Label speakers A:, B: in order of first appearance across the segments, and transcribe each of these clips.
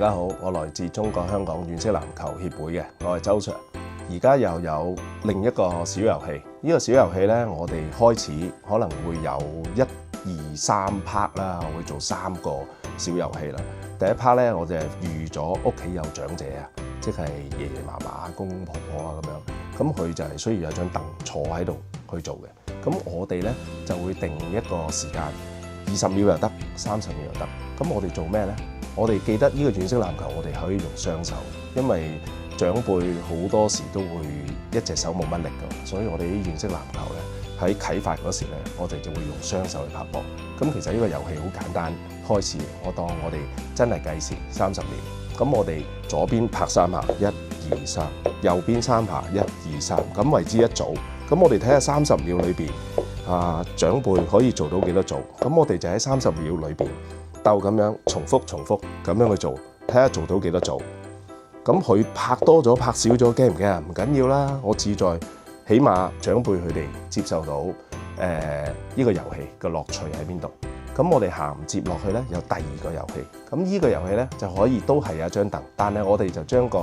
A: 大家好，我來自中國香港軟式籃球協會嘅，我係周 Sir。而家又有另一個小遊戲，呢個小遊戲呢，我哋開始可能會有1、2、3 part 啦，我會做3個小遊戲啦。第一 part 呢，我就係預咗屋企有長者啊，即係爺爺嫲嫲、公公婆婆啊咁樣，咁佢就係需要有張凳坐喺度去做嘅。咁我哋呢，就會定一個時間，20秒又得，30秒又得。咁我哋做咩呢？我哋記得呢個軟式籃球，我哋可以用雙手，因為長輩好多時都會一隻手冇乜力㗎，所以我哋啲軟式籃球咧喺啟發嗰時咧，我哋就會用雙手去拍波。咁其實呢個遊戲好簡單，開始我當我哋真係計時30秒。咁我哋左邊拍3下，1、2、3；右邊3下，1、2、3，咁為之一組。咁我哋睇下30秒裏邊長輩可以做到幾多組？咁我哋就喺30秒裏邊鬥咁樣重複咁樣去做，睇下做到幾多組。咁佢拍多咗拍少咗驚唔驚啊？唔緊要啦，我志在起碼長輩佢哋接受到呢個遊戲嘅樂趣喺邊度。咁我哋銜接落去咧有第2個遊戲。咁呢個遊戲咧就可以都係有一張凳，但係我哋就將個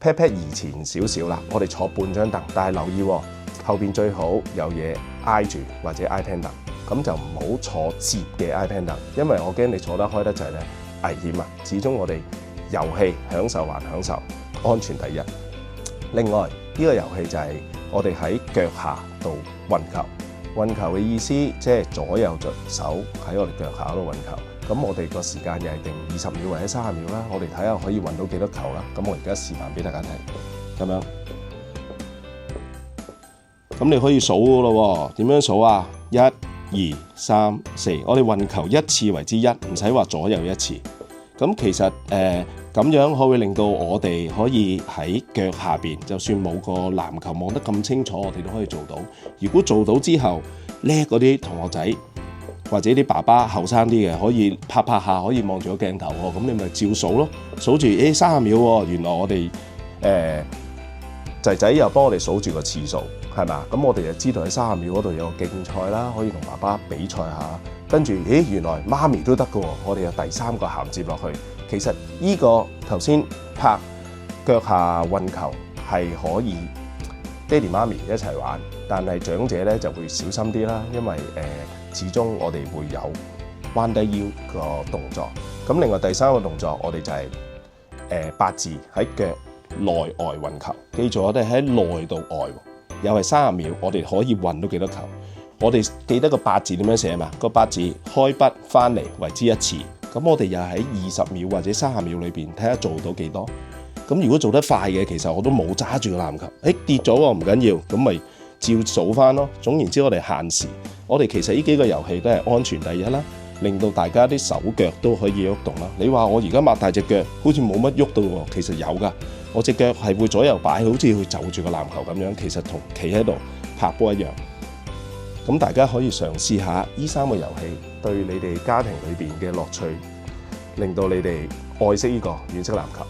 A: pat pat 移前少少啦。我哋坐半張凳，但係留意後邊最好有嘢挨住或者挨 pen 凳。咁就唔好坐摺嘅 iPad 凳，因為我驚你坐得開得滯咧危險啊！始終我哋遊戲享受還享受，安全第一。另外呢個遊戲就係我哋喺腳下度運球。運球嘅意思即係左右手喺我哋腳下度運球。咁我哋個時間又係定20秒或者30秒啦。我哋睇下可以運到幾多球啦。咁我而家示範俾大家睇，咁樣。咁你可以數噶咯喎，點樣數啊？1、2、3、4，我哋運球1次為之1，唔使話左右1次。咁其實咁樣可以令到我哋可以喺腳下邊，就算冇個籃球望得咁清楚，我哋都可以做到。如果做到之後，叻嗰啲同學仔或者啲爸爸後生啲嘅，可以拍下，可以望住個鏡頭喎。咁你咪照數咯，數住30秒喎。原來我哋仔仔又幫我哋數住個次數。係嘛？咁我哋就知道喺30秒嗰度有個競賽啦，可以同爸爸比賽下。跟住，原來媽咪都得㗎喎。我哋有第3個銜接落去。其實呢個頭先拍腳下運球係可以爹哋媽咪一齊玩，但係長者咧就會小心啲啦，因為始終我哋會有彎低腰個動作。咁另外第3個動作，我哋就係8字喺腳內外運球。記住，我哋喺內到外。又係30秒，我哋可以運到幾多球？我哋記得個8字點樣寫嘛？個8字開筆翻嚟為之1次。咁我哋又喺20秒或者30秒裏邊睇下做到幾多？咁如果做得快嘅，其實我都冇揸住個籃球，跌咗喎，唔緊要，咁咪照數翻咯。總言之，我哋限時。我哋其實呢幾個遊戲都係安全第一啦，令到大家啲手腳都可以喐動啦。你話我而家擘大隻腳，好似冇乜喐到喎，其實有㗎。我隻腳係會左右擺，好似去就住個籃球咁樣，其實同企喺度拍波一樣。咁大家可以嘗試下呢3個遊戲，對你哋家庭裏邊嘅樂趣，令到你哋愛惜呢個軟式籃球。